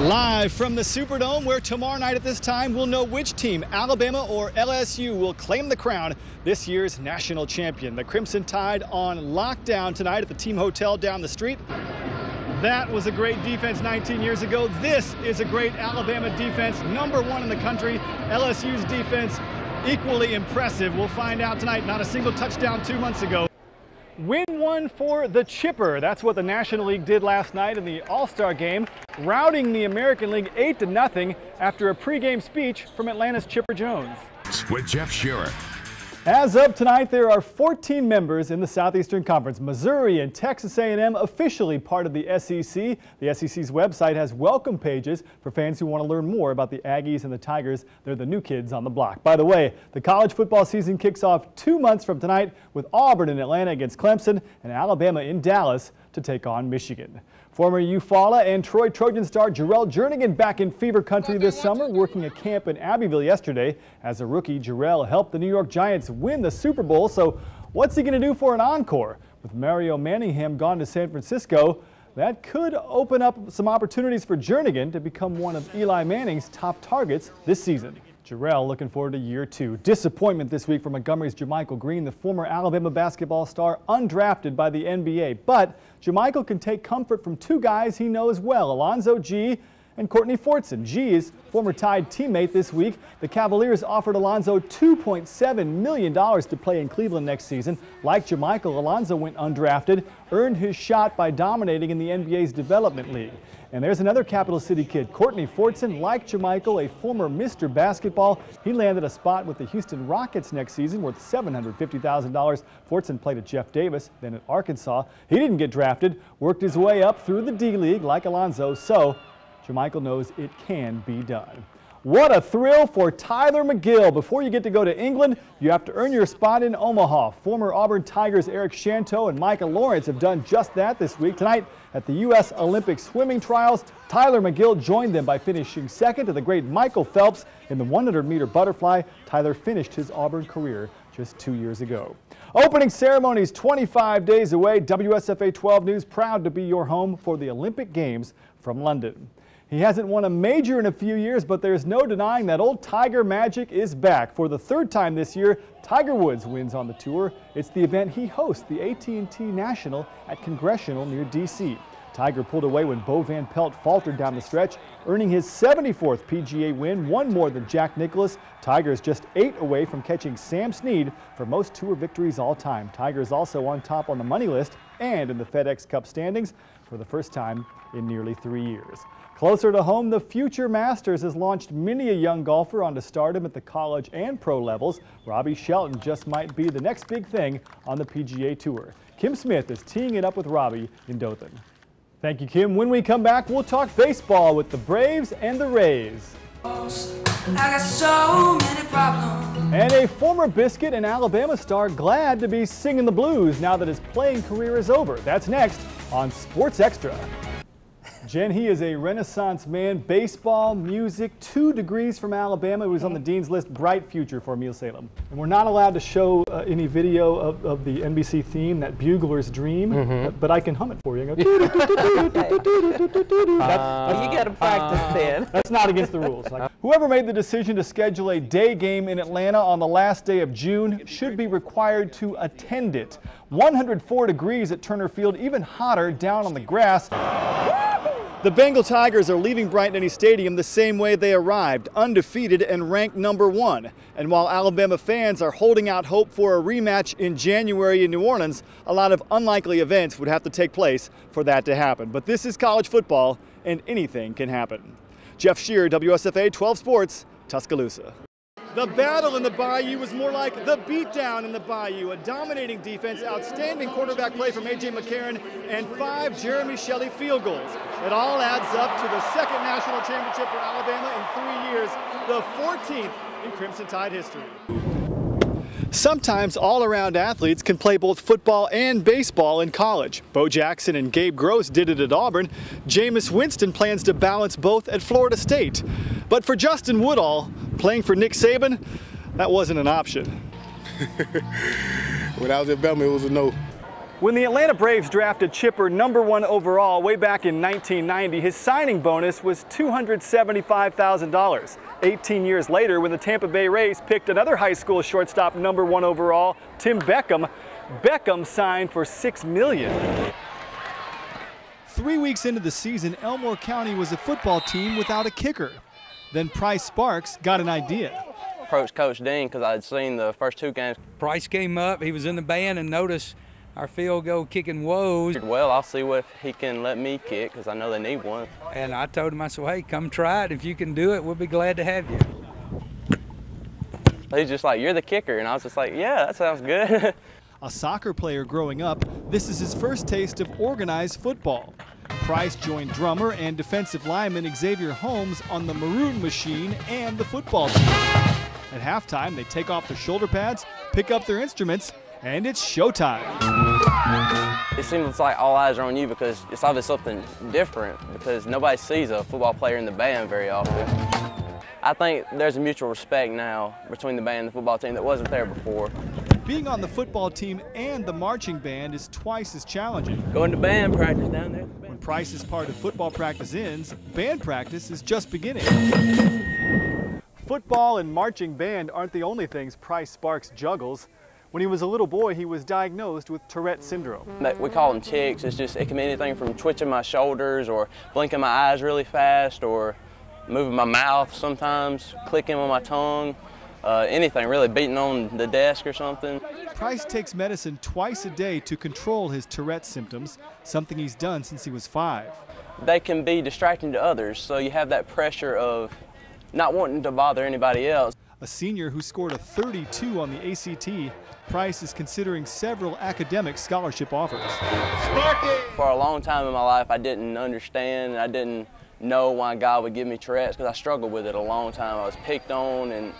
Live from the Superdome, where tomorrow night at this time we'll know which team, Alabama or LSU, will claim the crown this year's national champion. The Crimson Tide on lockdown tonight at the team hotel down the street. That was a great defense 19 years ago. This is a great Alabama defense, #1 in the country. LSU's defense equally impressive. We'll find out tonight. Not a single touchdown 2 months ago. Win one for the Chipper. That's what the National League did last night in the All-Star game, routing the American League 8-0 after a pregame speech from Atlanta's Chipper Jones. With Jeff Shearer. As of tonight, there are 14 members in the Southeastern Conference. Missouri and Texas A&M officially part of the SEC. The SEC's website has welcome pages for fans who want to learn more about the Aggies and the Tigers. They're the new kids on the block. By the way, the college football season kicks off 2 months from tonight with Auburn in Atlanta against Clemson and Alabama in Dallas to take on Michigan. Former Eufaula and Troy Trojan star Jarrell Jernigan back in fever country this summer, working a camp in Abbeville yesterday. As a rookie, Jarrell helped the New York Giants win the Super Bowl, so what's he going to do for an encore? With Mario Manningham gone to San Francisco, that could open up some opportunities for Jernigan to become one of Eli Manning's top targets this season. Jarrell looking forward to year 2. Disappointment this week for Montgomery's Jermichael Green, the former Alabama basketball star, undrafted by the NBA. But Jermichael can take comfort from 2 guys he knows well, Alonzo G and Courtney Fortson. G is former Tide teammate this week. The Cavaliers offered Alonzo $2.7 million to play in Cleveland next season. Like Jermichael, Alonzo went undrafted, earned his shot by dominating in the NBA's Development League. And there's another Capital City kid, Courtney Fortson, like Jermichael, a former Mr. Basketball. He landed a spot with the Houston Rockets next season worth $750,000. Fortson played at Jeff Davis, then at Arkansas. He didn't get drafted, worked his way up through the D-League like Alonzo, so Jermichael knows it can be done. What a thrill for Tyler McGill. Before you get to go to England, you have to earn your spot in Omaha. Former Auburn Tigers Eric Shanto and Micah Lawrence have done just that this week. Tonight at the U.S. Olympic swimming trials, Tyler McGill joined them by finishing second to the great Michael Phelps in the 100-meter butterfly. Tyler finished his Auburn career just 2 years ago. Opening ceremonies 25 days away. WSFA 12 News proud to be your home for the Olympic Games from London. He hasn't won a major in a few years, but there's no denying that old Tiger magic is back. For the 3rd time this year, Tiger Woods wins on the tour. It's the event he hosts, the AT&T National at Congressional near D.C. Tiger pulled away when Bo Van Pelt faltered down the stretch, earning his 74th PGA win, one more than Jack Nicklaus. Tiger is just 8 away from catching Sam Snead for most tour victories all time. Tiger is also on top on the money list and in the FedEx Cup standings for the first time in nearly 3 years. Closer to home, the Future Masters has launched many a young golfer onto stardom at the college and pro levels. Robbie Shelton just might be the next big thing on the PGA Tour. Kim Smith is teeing it up with Robbie in Dothan. Thank you, Kim. When we come back, we'll talk baseball with the Braves and the Rays. I got so many problems. And a former Biscuit and Alabama star glad to be singing the blues now that his playing career is over. That's next on Sports Extra. Jen, he is a Renaissance man, baseball, music, 2 degrees from Alabama. He was on the Dean's List, bright future for Emil Salem. And we're not allowed to show any video of the NBC theme, that Bugler's Dream, but I can hum it for you. You got to practice then. That's not against the rules. Whoever made the decision to schedule a day game in Atlanta on the last day of June should be required to attend it. 104 degrees at Turner Field, even hotter down on the grass. The Bengal Tigers are leaving Bryant-Denny Stadium the same way they arrived, undefeated and ranked #1. And while Alabama fans are holding out hope for a rematch in January in New Orleans, a lot of unlikely events would have to take place for that to happen. But this is college football, and anything can happen. Jeff Shearer, WSFA 12 Sports, Tuscaloosa. The battle in the Bayou was more like the beatdown in the Bayou. A dominating defense, outstanding quarterback play from A.J. McCarron, and 5 Jeremy Shelley field goals. It all adds up to the 2nd national championship for Alabama in 3 years, the 14th in Crimson Tide history. Sometimes all-around athletes can play both football and baseball in college. Bo Jackson and Gabe Gross did it at Auburn. Jameis Winston plans to balance both at Florida State. But for Justin Woodall, playing for Nick Saban, that wasn't an option. When I was at Bama, it was a no. When the Atlanta Braves drafted Chipper #1 overall way back in 1990, his signing bonus was $275,000. 18 years later, when the Tampa Bay Rays picked another high school shortstop #1 overall, Tim Beckham, Beckham signed for $6 million. 3 weeks into the season, Elmore County was a football team without a kicker. Then Price Sparks got an idea. Approached Coach Dean because I had seen the first 2 games. Price came up, he was in the band and noticed our field goal kicking woes. Well, I'll see what he can let me kick because I know they need one. And I told him, I said, hey, come try it. If you can do it, we'll be glad to have you. He's just like, you're the kicker. And I was just like, yeah, that sounds good. A soccer player growing up, this is his first taste of organized football. Price joined drummer and defensive lineman Xavier Holmes on the Maroon Machine and the football team. At halftime, they take off their shoulder pads, pick up their instruments, and it's showtime. It seems like all eyes are on you because it's obviously something different because nobody sees a football player in the band very often. I think there's a mutual respect now between the band and the football team that wasn't there before. Being on the football team and the marching band is twice as challenging. Going to band practice down there. When Price's part of football practice ends, band practice is just beginning. Football and marching band aren't the only things Price Sparks juggles. When he was a little boy, he was diagnosed with Tourette syndrome. We call them tics. It can be anything from twitching my shoulders or blinking my eyes really fast or moving my mouth sometimes, clicking on my tongue, anything really, beating on the desk or something. Price takes medicine twice a day to control his Tourette symptoms, something he's done since he was 5. They can be distracting to others, so you have that pressure of not wanting to bother anybody else. A senior who scored a 32 on the ACT, Price is considering several academic scholarship offers. For a long time in my life, I didn't understand, and I didn't know why God would give me Tourette's because I struggled with it a long time. I was picked on and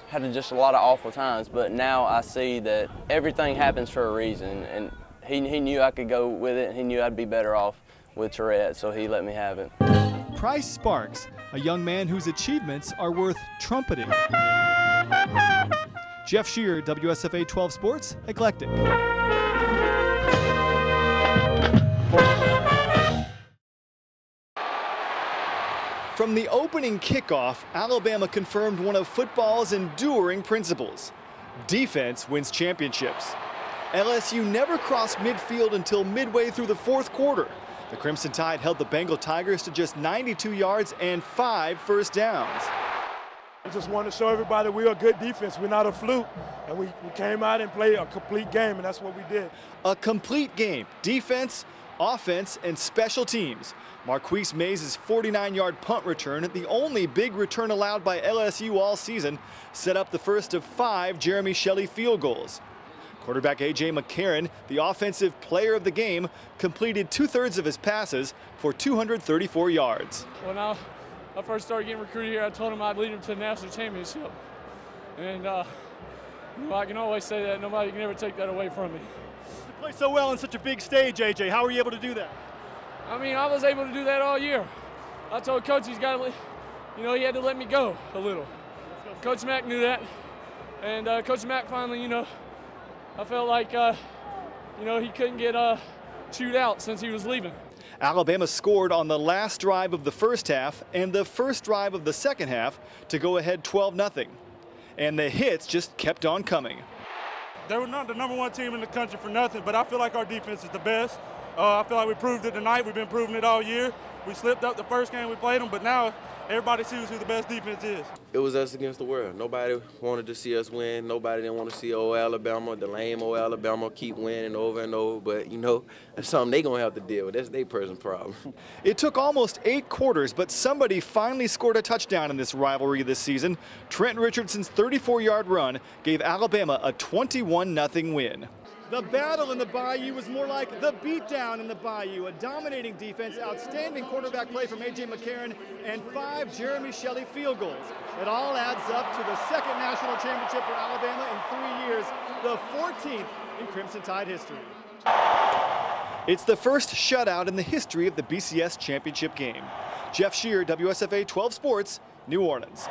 had just a lot of awful times, but now I see that everything happens for a reason, and he knew I could go with it, and he knew I'd be better off with Tourette's, so he let me have it. Price Sparks, a young man whose achievements are worth trumpeting. Jeff Shearer, WSFA 12 Sports, Eclectic. From the opening kickoff, Alabama confirmed one of football's enduring principles. Defense wins championships. LSU never crossed midfield until midway through the 4th quarter. The Crimson Tide held the Bengal Tigers to just 92 yards and 5 first downs. I just want to show everybody we're a good defense. We're not a fluke. And we came out and played a complete game, and that's what we did. A complete game. Defense, offense, and special teams. Marquise Mays' 49-yard punt return, the only big return allowed by LSU all season, set up the first of 5 Jeremy Shelley field goals. Quarterback A.J. McCarron, the offensive player of the game, completed 2/3 of his passes for 234 yards. When I first started getting recruited here, I told him I'd lead him to the national championship. And I can always say that. Nobody can ever take that away from me. You play so well on such a big stage, A.J. How were you able to do that? I mean, I was able to do that all year. I told Coach he had to let me go a little. Coach Mack knew that. And Coach Mack finally, I felt like, he couldn't get chewed out since he was leaving. Alabama scored on the last drive of the first half and the first drive of the second half to go ahead 12-0. And the hits just kept on coming. They were not the #1 team in the country for nothing, but I feel like our defense is the best. I feel like we proved it tonight. We've been proving it all year. We slipped up the first game we played them, but now everybody sees who the best defense is. It was us against the world. Nobody wanted to see us win. Nobody didn't want to see old Alabama, the lame old Alabama, keep winning over and over. But, that's something they're going to have to deal with. That's their personal problem. It took almost 8 quarters, but somebody finally scored a touchdown in this rivalry this season. Trent Richardson's 34-yard run gave Alabama a 21-0 win. The battle in the Bayou was more like the beatdown in the Bayou. A dominating defense, outstanding quarterback play from A.J. McCarron, and 5 Jeremy Shelley field goals. It all adds up to the 2nd national championship for Alabama in 3 years, the 14th in Crimson Tide history. It's the first shutout in the history of the BCS championship game. Jeff Shearer, WSFA 12 Sports, New Orleans.